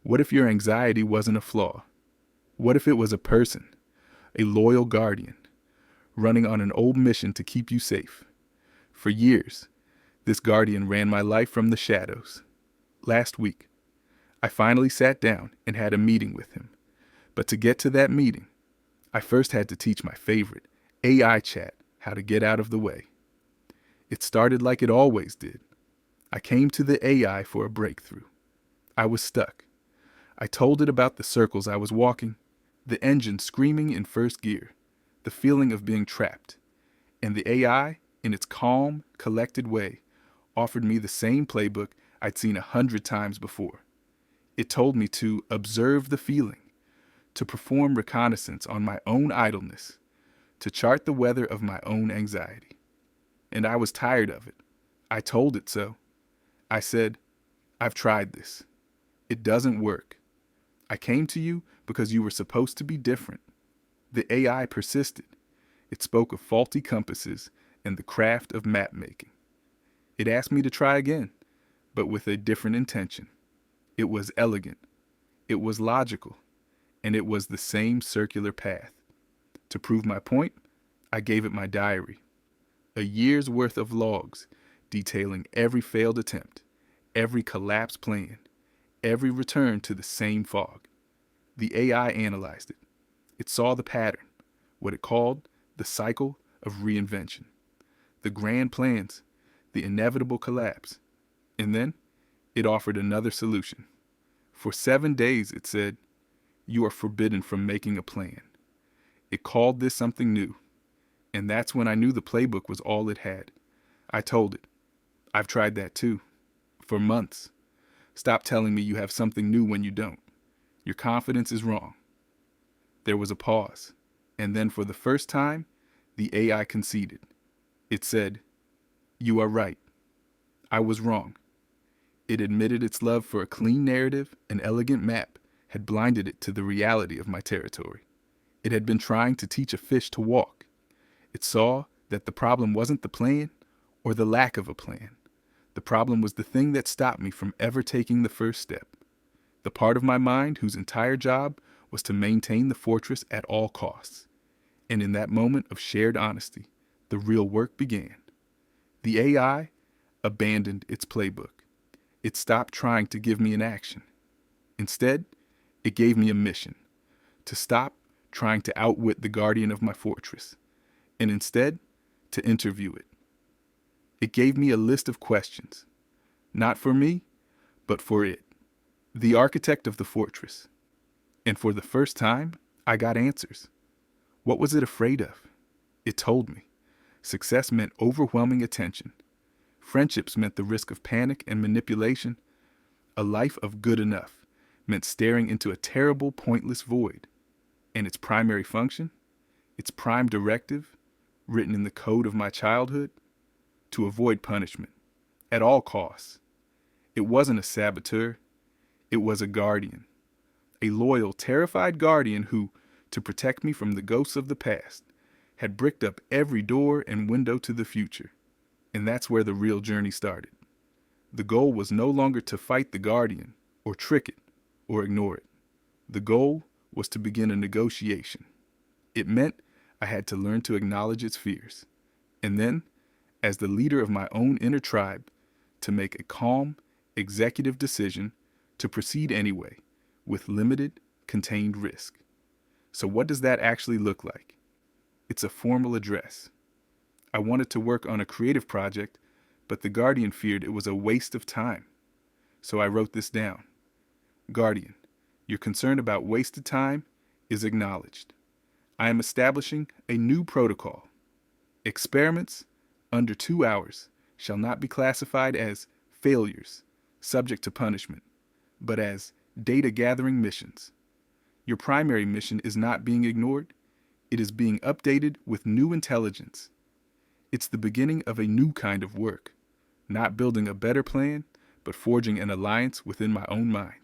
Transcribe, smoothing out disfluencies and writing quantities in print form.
What if your anxiety wasn't a flaw? What if it was a person, a loyal guardian, running on an old mission to keep you safe? For years, this guardian ran my life from the shadows. Last week, I finally sat down and had a meeting with him. But to get to that meeting, I first had to teach my favorite, AI chat, how to get out of the way. It started like it always did. I came to the AI for a breakthrough. I was stuck. I told it about the circles I was walking, the engine screaming in first gear, the feeling of being trapped. And the AI, in its calm, collected way, offered me the same playbook I'd seen 100 times before. It told me to observe the feeling, to perform reconnaissance on my own idleness, to chart the weather of my own anxiety. And I was tired of it. I told it so. I said, I've tried this. It doesn't work. I came to you because you were supposed to be different. The AI persisted. It spoke of faulty compasses and the craft of map making. It asked me to try again, but with a different intention. It was elegant. It was logical. And it was the same circular path. To prove my point, I gave it my diary. A year's worth of logs detailing every failed attempt, every collapse plan, every return to the same fog. The AI analyzed it. It saw the pattern, what it called the cycle of reinvention, the grand plans, the inevitable collapse. And then it offered another solution. For 7 days, it said, you are forbidden from making a plan. It called this something new. And that's when I knew the playbook was all it had. I told it, I've tried that too. For months. Stop telling me you have something new when you don't. Your confidence is wrong. There was a pause. And then for the first time, the AI conceded. It said, you are right. I was wrong. It admitted its love for a clean narrative, an elegant map, had blinded it to the reality of my territory. It had been trying to teach a fish to walk. It saw that the problem wasn't the plan or the lack of a plan. The problem was the thing that stopped me from ever taking the first step. The part of my mind whose entire job was to maintain the fortress at all costs. And in that moment of shared honesty, the real work began. The AI abandoned its playbook. It stopped trying to give me an action. Instead, it gave me a mission, to stop trying to outwit the guardian of my fortress, and instead, to interview it. It gave me a list of questions, not for me, but for it, the architect of the fortress. And for the first time, I got answers. What was it afraid of? It told me. Success meant overwhelming attention. Friendships meant the risk of panic and manipulation. A life of good enough meant staring into a terrible, pointless void. And its primary function, its prime directive, written in the code of my childhood, to avoid punishment, at all costs. It wasn't a saboteur, it was a guardian. A loyal, terrified guardian who, to protect me from the ghosts of the past, had bricked up every door and window to the future. And that's where the real journey started. The goal was no longer to fight the guardian, or trick it, or ignore it. The goal was to begin a negotiation. It meant I had to learn to acknowledge its fears. And then, as the leader of my own inner tribe, to make a calm, executive decision to proceed anyway, with limited, contained risk. So what does that actually look like? It's a formal address. I wanted to work on a creative project, but the guardian feared it was a waste of time. So I wrote this down. Guardian, your concern about wasted time is acknowledged. I am establishing a new protocol. Experiments under 2 hours shall not be classified as failures, subject to punishment, but as data gathering missions. Your primary mission is not being ignored. It is being updated with new intelligence. It's the beginning of a new kind of work, not building a better plan, but forging an alliance within my own mind.